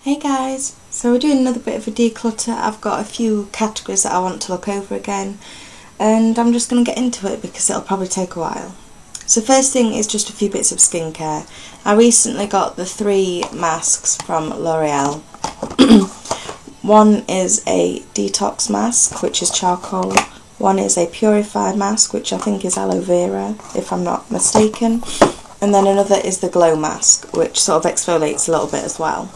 Hey guys, so we're doing another bit of a declutter. I've got a few categories that I want to look over again and I'm just going to get into it because it'll probably take a while. So first thing is just a few bits of skincare. I recently got the 3 masks from L'Oreal. One is a detox mask, which is charcoal. One is a purify mask, which I think is aloe vera, if I'm not mistaken. And then another is the glow mask, which sort of exfoliates a little bit as well.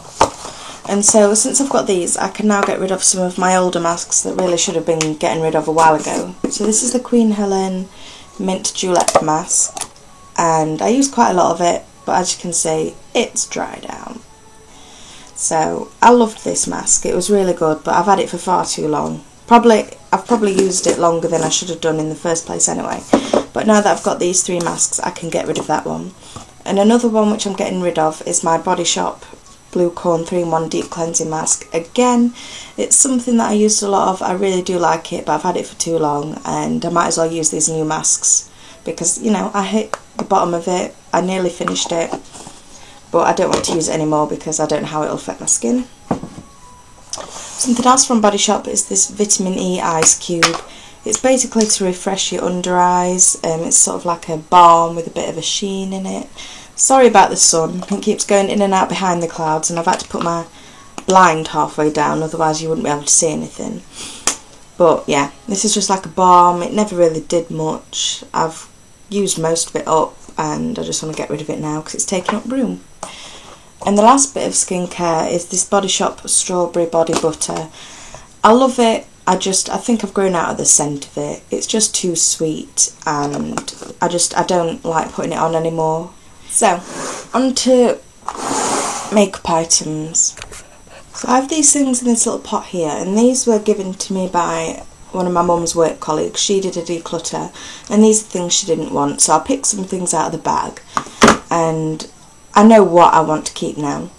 And so since I've got these, I can now get rid of some of my older masks that really should have been getting rid of a while ago. So this is the Queen Helen Mint Julep mask, and I use quite a lot of it, but as you can see, it's dried out. So I loved this mask, it was really good, but I've had it for far too long. I've probably used it longer than I should have done in the first place anyway. But now that I've got these 3 masks, I can get rid of that one. And another one which I'm getting rid of is my Body Shop Blue Corn 3-in-1 Deep Cleansing Mask. Again, it's something that I used a lot of. I really do like it, but I've had it for too long and I might as well use these new masks because, you know, I hit the bottom of it. I nearly finished it, but I don't want to use it anymore because I don't know how it'll affect my skin. Something else from Body Shop is this Vitamin E Ice Cube. It's basically to refresh your under eyes. It's sort of like a balm with a bit of a sheen in it. Sorry about the sun, it keeps going in and out behind the clouds and I've had to put my blind halfway down, otherwise you wouldn't be able to see anything. But yeah, this is just like a balm. It never really did much. I've used most of it up and I just want to get rid of it now because it's taking up room. And the last bit of skincare is this Body Shop Strawberry Body Butter. I love it. I think I've grown out of the scent of it. It's just too sweet and I don't like putting it on anymore. So, on to makeup items. So I have these things in this little pot here, and these were given to me by one of my mum's work colleagues. She did a declutter, and these are things she didn't want, so I picked some things out of the bag, and I know what I want to keep now.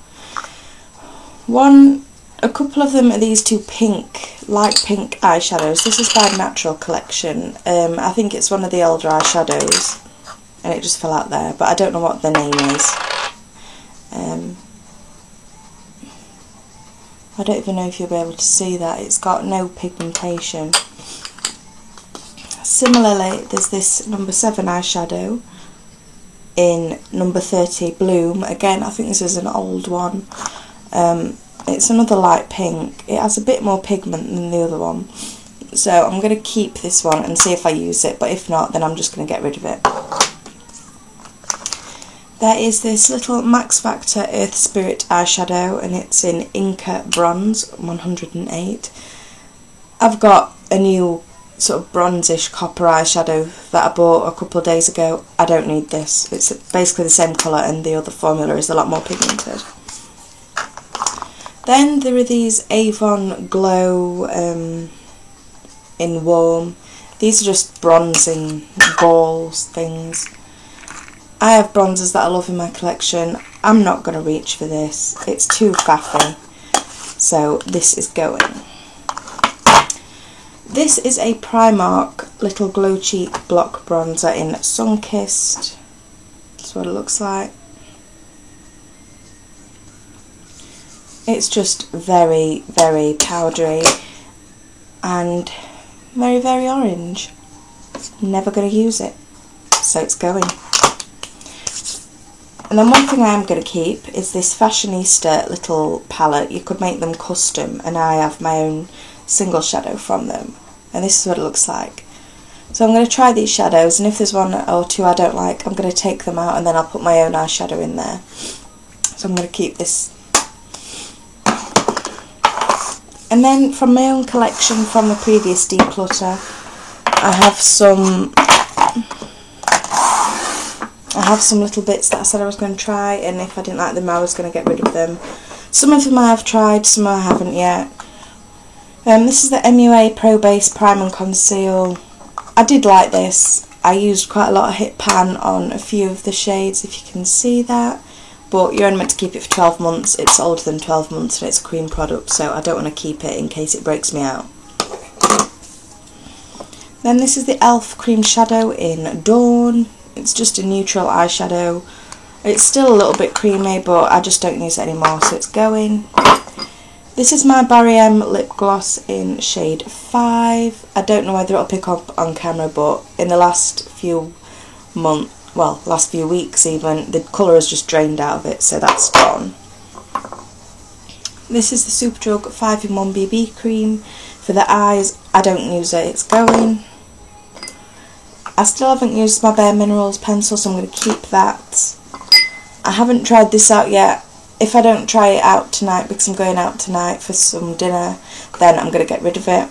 A couple of them are these 2 light pink eyeshadows. This is by Natural Collection. I think it's one of the older eyeshadows. And it just fell out there, but I don't know what the name is. I don't even know if you'll be able to see that. It's got no pigmentation. Similarly, there's this number 7 eyeshadow in number 30 Bloom. Again, I think this is an old one. It's another light pink. It has a bit more pigment than the other one. So I'm going to keep this one and see if I use it, but if not, then I'm just going to get rid of it. There is this little Max Factor Earth Spirit eyeshadow and it's in Inca Bronze 108. I've got a new sort of bronzish copper eyeshadow that I bought a couple of days ago. I don't need this. It's basically the same colour and the other formula is a lot more pigmented. Then there are these Avon Glow in Warm. These are just bronzing balls things. I have bronzers that I love in my collection. I'm not going to reach for this. It's too faffy. So this is going. This is a Primark Little Glow Cheek Block Bronzer in Sunkissed. That's what it looks like. It's just very, very powdery and very, very orange. Never going to use it. So it's going. And then one thing I am going to keep is this Fashionista little palette. You could make them custom and I have my own single shadow from them. And this is what it looks like. So I'm going to try these shadows and if there's 1 or 2 I don't like, I'm going to take them out and then I'll put my own eyeshadow in there. So I'm going to keep this. And then from my own collection from the previous declutter, I have some little bits that I said I was going to try, and if I didn't like them I was going to get rid of them. Some of them I have tried, some I haven't yet. This is the MUA Pro Base Prime and Conceal. I did like this. I used quite a lot of Hit Pan on a few of the shades, if you can see that. But you're only meant to keep it for 12 months. It's older than 12 months and it's a cream product, so I don't want to keep it in case it breaks me out. Then this is the e.l.f. Cream Shadow in Dawn. It's just a neutral eyeshadow. It's still a little bit creamy, but I just don't use it anymore, so it's going. This is my Barry M lip gloss in shade 5. I don't know whether it'll pick up on camera, but in the last few months, well, last few weeks even, the colour has just drained out of it, so that's gone. This is the Superdrug 5-in-1 BB cream for the eyes. I don't use it, it's going. I still haven't used my Bare Minerals pencil, so I'm going to keep that. I haven't tried this out yet. If I don't try it out tonight, because I'm going out tonight for some dinner, then I'm going to get rid of it.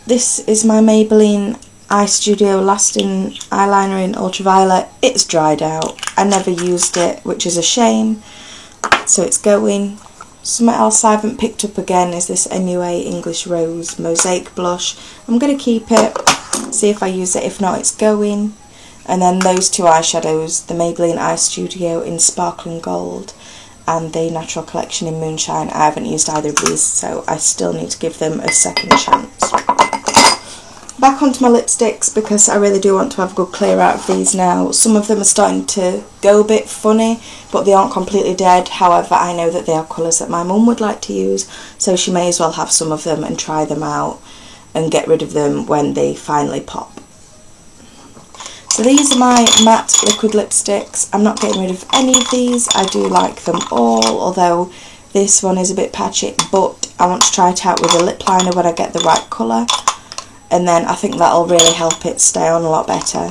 This is my Maybelline Eye Studio Lasting Eyeliner in Ultraviolet. It's dried out. I never used it, which is a shame. So it's going. Something else I haven't picked up again is this MUA English Rose Mosaic Blush. I'm going to keep it, see if I use it. If not, it's going. And then those two eyeshadows, the Maybelline Eye Studio in Sparkling Gold and the Natural Collection in Moonshine. I haven't used either of these, so I still need to give them a second chance. Back onto my lipsticks, because I really do want to have a good clear out of these now. Some of them are starting to go a bit funny, but they aren't completely dead. However, I know that they are colours that my mum would like to use, so she may as well have some of them and try them out and get rid of them when they finally pop. So these are my matte liquid lipsticks. I'm not getting rid of any of these. I do like them all, although this one is a bit patchy, but I want to try it out with a lip liner when I get the right colour. And then I think that'll really help it stay on a lot better.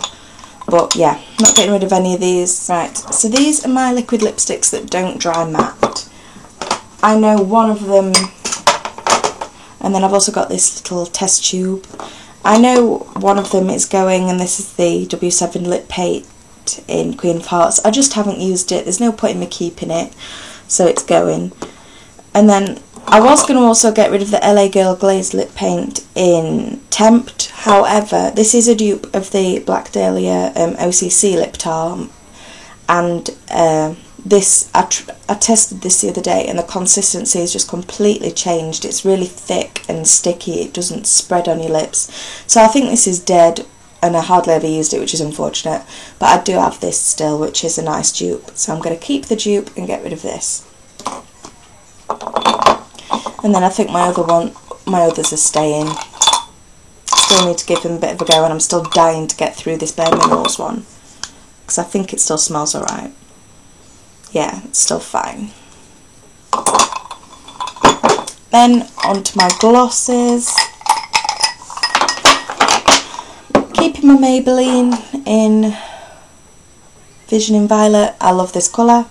But yeah, not getting rid of any of these. Right, so these are my liquid lipsticks that don't dry matte. I know one of them, and then I've also got this little test tube. I know one of them is going, and this is the W7 Lip Paint in Queen of Hearts. I just haven't used it. There's no point in me keeping it, so it's going. And then I was going to also get rid of the LA Girl Glazed Lip Paint in Tempt. However, this is a dupe of the Black Dahlia OCC Lip Balm, and this I tested this the other day, and the consistency has just completely changed. It's really thick and sticky. It doesn't spread on your lips. So I think this is dead, and I hardly ever used it, which is unfortunate. But I do have this still, which is a nice dupe. So I'm going to keep the dupe and get rid of this. And then I think my others are staying. Still need to give them a bit of a go, and I'm still dying to get through this Bare Minerals one, because I think it still smells alright. Yeah, it's still fine. Then onto my glosses. Keeping my Maybelline in Vision in Violet. I love this colour.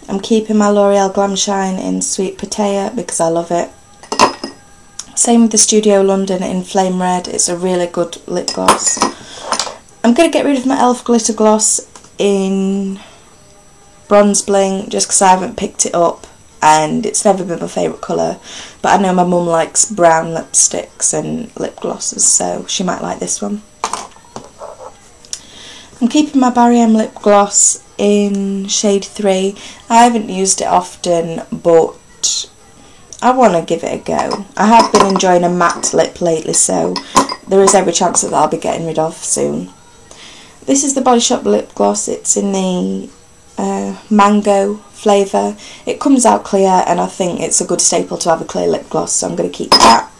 I'm keeping my L'Oreal Glam Shine in Sweet Potato because I love it. Same with the Studio London in Flame Red. It's a really good lip gloss. I'm going to get rid of my e.l.f. Glitter Gloss in Bronze Bling just because I haven't picked it up, and it's never been my favourite colour, but I know my mum likes brown lipsticks and lip glosses, so she might like this one. I'm keeping my Barry M lip gloss in shade 3. I haven't used it often, but I want to give it a go. I have been enjoying a matte lip lately, so there is every chance that I'll be getting rid of soon. This is the Body Shop lip gloss. It's in the mango flavour. It comes out clear, and I think it's a good staple to have a clear lip gloss, so I'm going to keep that.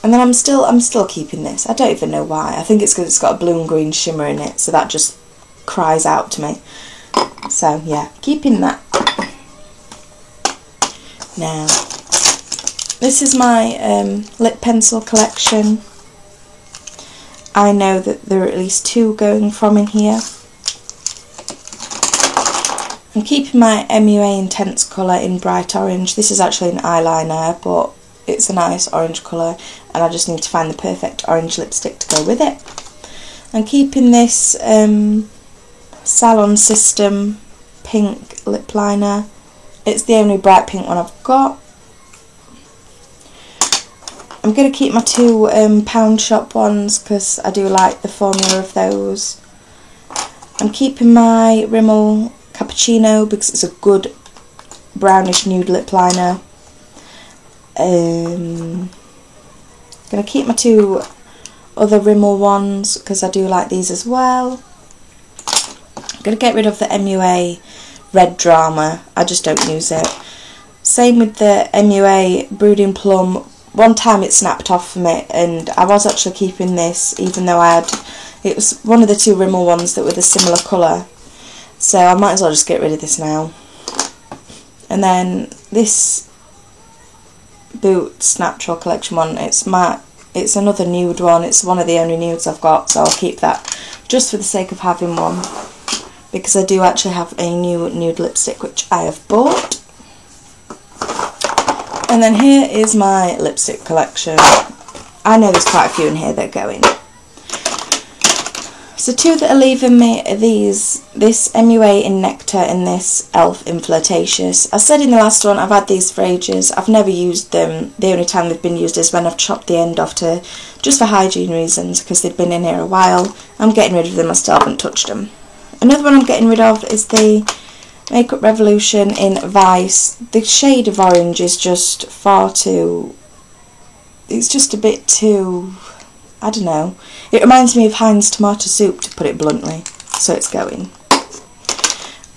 And then I'm still keeping this. I don't even know why. I think it's because it's got a blue and green shimmer in it, so that just cries out to me. So yeah, keeping that. Now, this is my lip pencil collection. I know that there are at least 2 going from in here. I'm keeping my MUA Intense colour in Bright Orange. This is actually an eyeliner, but it's a nice orange colour, and I just need to find the perfect orange lipstick to go with it. I'm keeping this Salon System pink lip liner. It's the only bright pink one I've got. I'm going to keep my 2 Pound Shop ones because I do like the formula of those. I'm keeping my Rimmel Cappuccino because it's a good brownish nude lip liner. Going to keep my 2 other Rimmel ones because I do like these as well. I'm going to get rid of the MUA Red Drama. I just don't use it. Same with the MUA Brooding Plum. One time it snapped off from it, and I was actually keeping this even though it was one of the two Rimmel ones that were the similar colour. So I might as well just get rid of this now. And then this Boots Natural Collection one, it's another nude one. It's one of the only nudes I've got, so I'll keep that just for the sake of having one, because I do actually have a new nude lipstick which I have bought. And then here is my lipstick collection. I know there's quite a few in here that are going. So two that are leaving me are this MUA in Nectar and this e.l.f. in Flirtatious. I said in the last one I've had these for ages. I've never used them. The only time they've been used is when I've chopped the end off just for hygiene reasons, because they've been in here a while. I'm getting rid of them. I still haven't touched them. Another one I'm getting rid of is the Makeup Revolution in Vice. The shade of orange is just far too... It's just a bit too... I don't know. It reminds me of Heinz tomato soup, to put it bluntly. So it's going.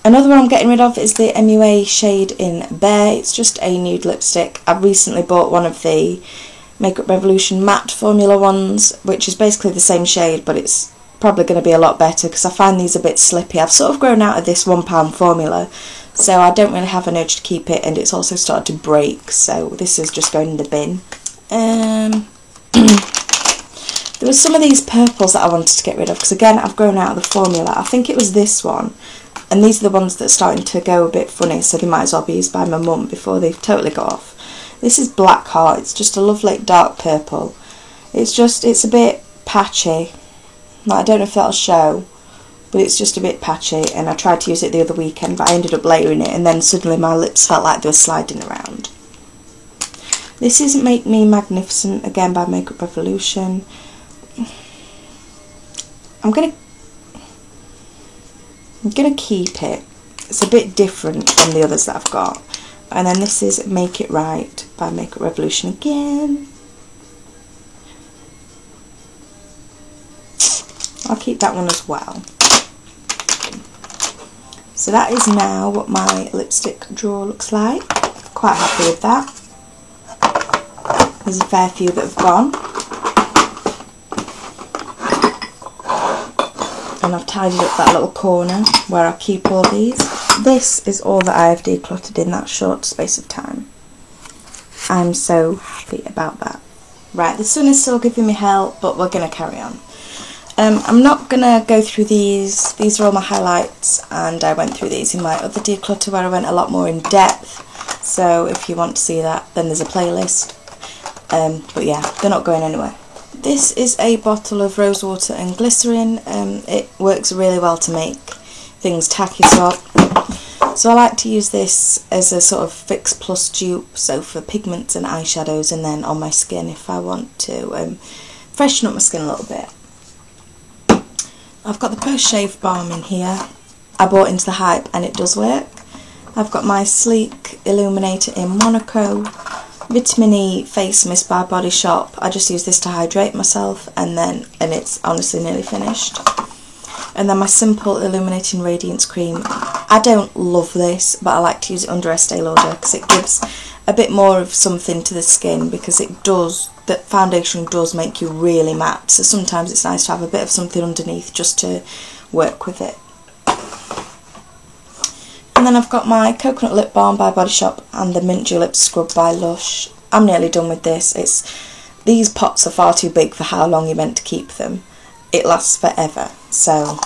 Another one I'm getting rid of is the MUA shade in Bear. It's just a nude lipstick. I recently bought one of the Makeup Revolution matte formula ones, which is basically the same shade, but it's probably going to be a lot better because I find these a bit slippy. I've sort of grown out of this £1 formula, so I don't really have an urge to keep it, and it's also started to break, so this is just going in the bin. There were some of these purples that I wanted to get rid of, because again I've grown out of the formula. I think it was this one, and these are the ones that are starting to go a bit funny, so they might as well be used by my mum before they've totally got off. This is Black Heart. It's just a lovely dark purple. It's a bit patchy. Like, I don't know if that'll show, but it's just a bit patchy, and I tried to use it the other weekend, but I ended up layering it, and then suddenly my lips felt like they were sliding around. This is Make Me Magnificent, again by Makeup Revolution. I'm gonna keep it. It's a bit different from the others that I've got. And then this is Make It Right by Makeup Revolution again. I'll keep that one as well. So that is now what my lipstick drawer looks like. Quite happy with that. There's a fair few that have gone. And I've tidied up that little corner where I keep all these. This is all that I have decluttered in that short space of time. I'm so happy about that. Right, the sun is still giving me hell, but we're going to carry on. I'm not going to go through these. These are all my highlights, and I went through these in my other declutter where I went a lot more in depth. So if you want to see that, then there's a playlist. But yeah, they're not going anywhere. This is a bottle of rose water and glycerin. It works really well to make things tacky swab. So I like to use this as a sort of Fix Plus dupe, so for pigments and eyeshadows, and then on my skin if I want to freshen up my skin a little bit. I've got the Post Shave Balm in here. I bought into the hype and it does work. I've got my Sleek Illuminator in Monaco. Vitamin E Face Mist by Body Shop. I just use this to hydrate myself, and it's honestly nearly finished. And then my Simple Illuminating Radiance Cream. I don't love this, but I like to use it under Estee Lauder because it gives a bit more of something to the skin, because the foundation does make you really matte, so sometimes it's nice to have a bit of something underneath just to work with it. And then I've got my Coconut Lip Balm by Body Shop and the Mint Julep Scrub by Lush. I'm nearly done with this. These pots are far too big for how long you're meant to keep them. It lasts forever. So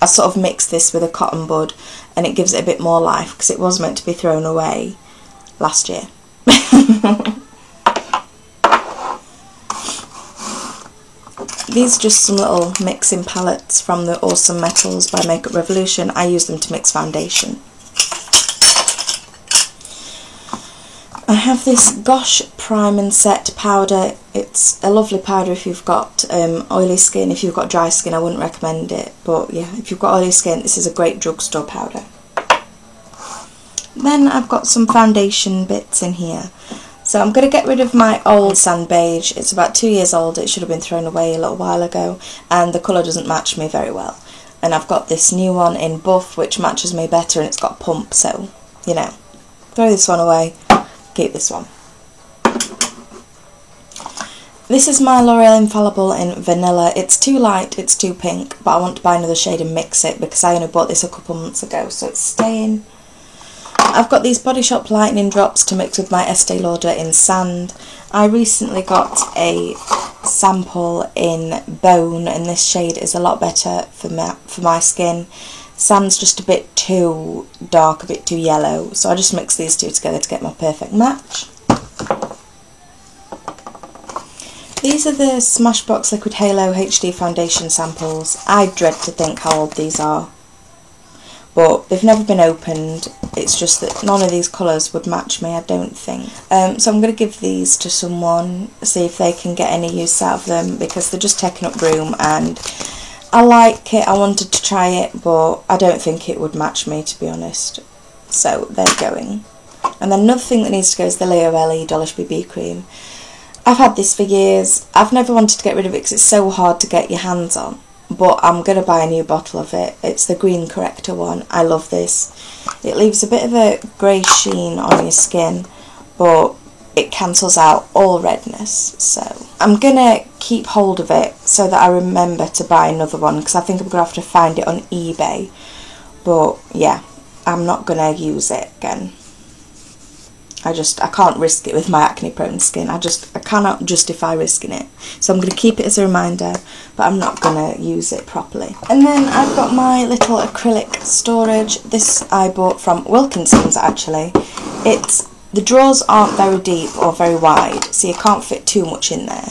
I sort of mixed this with a cotton bud, and it gives it a bit more life because it was meant to be thrown away last year. These are just some little mixing palettes from the Awesome Metals by Makeup Revolution. I use them to mix foundation. I have this Gosh Prime and Set powder. It's a lovely powder if you've got oily skin. If you've got dry skin, I wouldn't recommend it, but yeah, if you've got oily skin, this is a great drugstore powder. Then I've got some foundation bits in here. So I'm going to get rid of my old Sand Beige. It's about 2 years old. It should have been thrown away a little while ago, and the colour doesn't match me very well. and I've got this new one in buff which matches me better, and it's got pump, so, you know, throw this one away, keep this one. This is my L'Oreal Infallible in Vanilla. It's too light, it's too pink, but I want to buy another shade and mix it because I only bought this a couple months ago, so it's staying. I've got these Body Shop Lightning Drops to mix with my Estee Lauder in Sand. I recently got a sample in Bone, and this shade is a lot better for my skin. Sand's just a bit too dark, a bit too yellow, so I just mix these two together to get my perfect match. These are the Smashbox Liquid Halo HD Foundation samples. I dread to think how old these are, but they've never been opened. It's just that none of these colours would match me, I don't think. So I'm going to give these to someone, see if they can get any use out of them, because they're just taking up room, and I like it, I wanted to try it, but I don't think it would match me, to be honest. So they're going. And then another thing that needs to go is the Leo LE Dolish BB Cream. I've had this for years. I've never wanted to get rid of it because it's so hard to get your hands on, but I'm going to buy a new bottle of it. It's the Green Corrector one. I love this. It leaves a bit of a grey sheen on your skin, but it cancels out all redness. So I'm going to keep hold of it so that I remember to buy another one, because I think I'm going to have to find it on eBay. But yeah, I'm not going to use it again. I can't risk it with my acne prone skin. I cannot justify risking it. So I'm going to keep it as a reminder, but I'm not going to use it properly. And then I've got my little acrylic storage. This I bought from Wilkinson's, actually. The drawers aren't very deep or very wide, so you can't fit too much in there.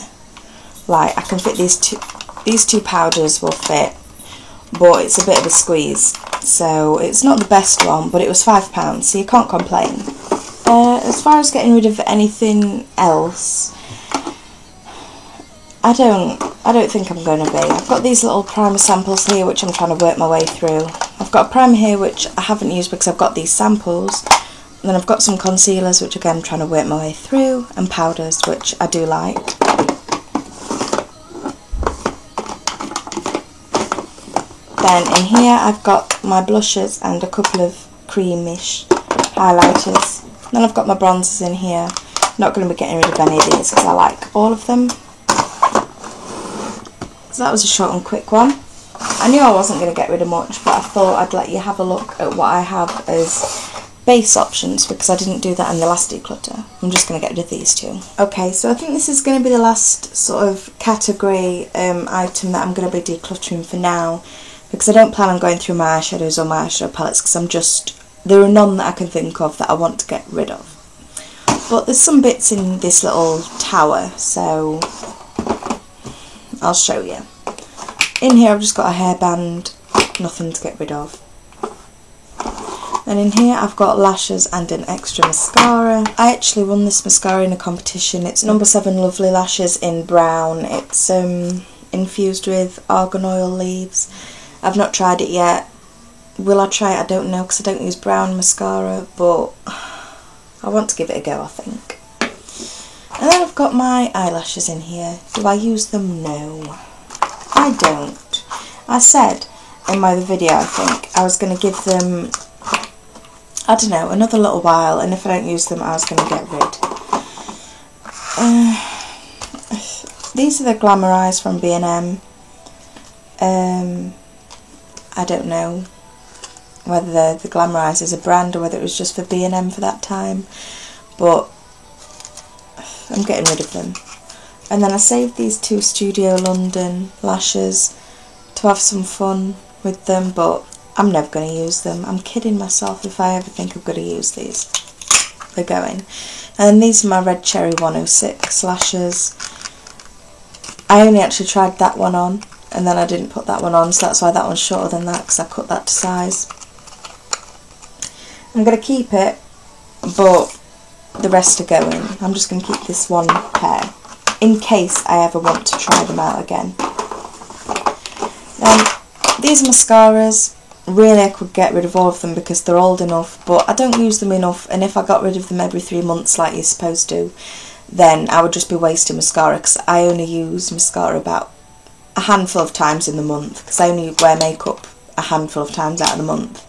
Like, I can fit these two powders will fit, but it's a bit of a squeeze. So it's not the best one, but it was £5, so you can't complain. As far as getting rid of anything else, I don't think I'm going to be. I've got these little primer samples here which I'm trying to work my way through. I've got a primer here which I haven't used because I've got these samples. And then I've got some concealers which again I'm trying to work my way through, and powders which I do like. Then in here I've got my blushes and a couple of creamish highlighters. Then I've got my bronzers in here. Not going to be getting rid of any of these because I like all of them. So that was a short and quick one. I knew I wasn't going to get rid of much, but I thought I'd let you have a look at what I have as base options, because I didn't do that in the last declutter. I'm just going to get rid of these two. Okay, so I think this is going to be the last sort of category item that I'm going to be decluttering for now, because I don't plan on going through my eyeshadows or my eyeshadow palettes, because there are none that I can think of that I want to get rid of. But there's some bits in this little tower, so I'll show you. In here I've just got a hairband, nothing to get rid of. And in here I've got lashes and an extra mascara. I actually won this mascara in a competition. It's number 7 Lovely Lashes in brown. It's infused with argan oil leaves. I've not tried it yet. Will I try it? I don't know, because I don't use brown mascara, but I want to give it a go, I think. And then I've got my eyelashes in here. Do I use them? No, I don't. I said in my other video, I think, I was going to give them, I don't know, another little while, and if I don't use them I was going to get rid. These are the Glamour Eyes from B&M. I don't know whether the Glamour Eyes is a brand or whether it was just for B&M for that time, but I'm getting rid of them. And then I saved these two Studio London lashes to have some fun with them, but I'm never going to use them. I'm kidding myself if I ever think I'm going to use these. They're going. And these are my Red Cherry 106 lashes. I only actually tried that one on, and then I didn't put that one on, so that's why that one's shorter than that, because I cut that to size. I'm going to keep it, but the rest are going. I'm just going to keep this one pair in case I ever want to try them out again. These mascaras, really I could get rid of all of them because they're old enough, but I don't use them enough, and if I got rid of them every 3 months like you're supposed to, then I would just be wasting mascara, because I only use mascara about a handful of times in the month, because I only wear makeup a handful of times out of the month.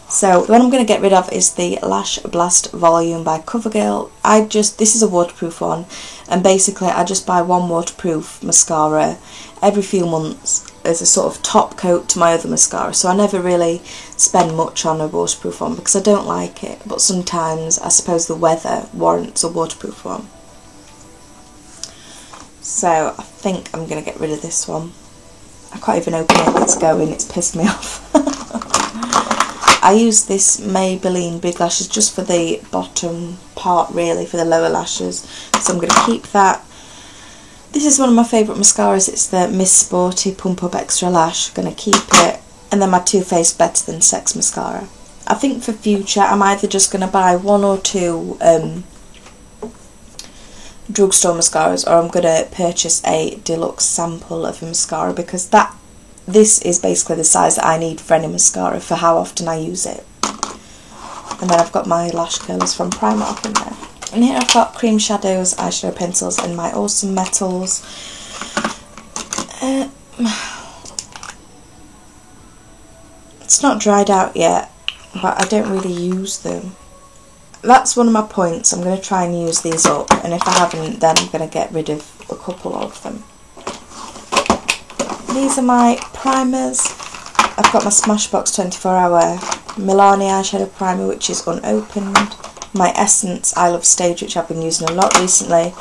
So the one I'm going to get rid of is the Lash Blast Volume by CoverGirl. This is a waterproof one, and basically I just buy one waterproof mascara every few months as a sort of top coat to my other mascara, so I never really spend much on a waterproof one because I don't like it, but sometimes I suppose the weather warrants a waterproof one. So I think I'm going to get rid of this one. I can't even open it, it's going, it's pissed me off. I use this Maybelline Big Lashes just for the bottom part, really, for the lower lashes, so I'm going to keep that. This is one of my favourite mascaras, it's the Miss Sporty Pump Up Extra Lash, I'm going to keep it. And then my Too Faced Better Than Sex mascara. I think for future I'm either just going to buy one or two drugstore mascaras, or I'm going to purchase a deluxe sample of a mascara, because this is basically the size that I need for any mascara for how often I use it. And then I've got my lash curlers from Primark in there. And here I've got cream shadows, eyeshadow pencils and my Awesome Metals. It's not dried out yet, but I don't really use them. That's one of my points. I'm going to try and use these up, and if I haven't, then I'm going to get rid of a couple of them. These are my primers. I've got my Smashbox 24-hour Milani eyeshadow primer, which is unopened. My Essence I Love Stage, which I've been using a lot recently.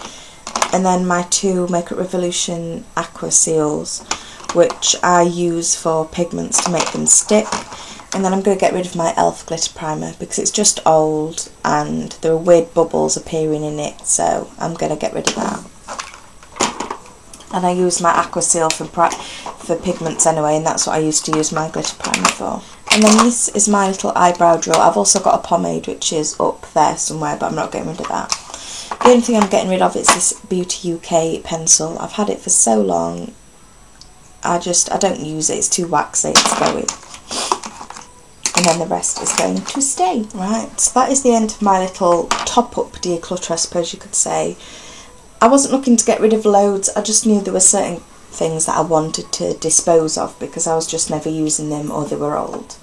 And then my two Makeup Revolution Aqua Seals, which I use for pigments to make them stick. And then I'm going to get rid of my e.l.f. glitter primer because it's just old and there are weird bubbles appearing in it, so I'm going to get rid of that. And I use my Aqua Seal for pigments anyway, and that's what I used to use my glitter primer for. And then this is my little eyebrow drawer. I've also got a pomade which is up there somewhere, but I'm not getting rid of that. The only thing I'm getting rid of is this Beauty UK pencil. I've had it for so long, I don't use it, it's too waxy, it's going. And then the rest is going to stay. Right, so that is the end of my little top-up declutter, I suppose you could say. I wasn't looking to get rid of loads, I just knew there were certain things that I wanted to dispose of because I was just never using them or they were old.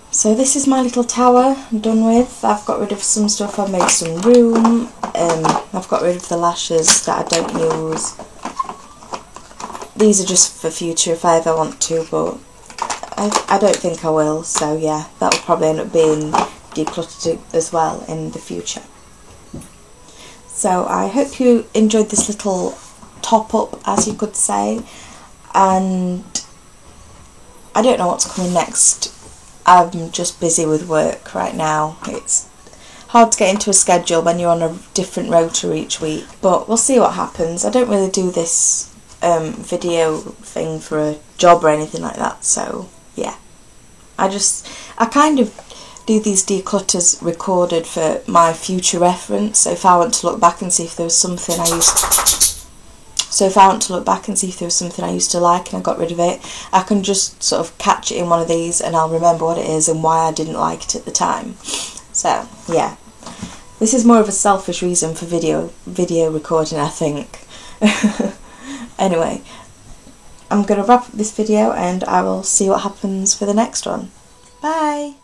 So this is my little tower I'm done with. I've got rid of some stuff, I've made some room, I've got rid of the lashes that I don't use. These are just for future if I ever want to, but I don't think I will, so yeah, that will probably end up being decluttered as well in the future. So I hope you enjoyed this little top up, as you could say, and I don't know what's coming next. I'm just busy with work right now. It's hard to get into a schedule when you're on a different rota each week, but we'll see what happens. I don't really do this video thing for a job or anything like that, so yeah. I kind of do these declutters recorded for my future reference, so if I want to look back and see if there was something I used to like and I got rid of it, I can just sort of catch it in one of these and I'll remember what it is and why I didn't like it at the time. So yeah, this is more of a selfish reason for video recording, I think. Anyway, I'm going to wrap up this video and I will see what happens for the next one. Bye!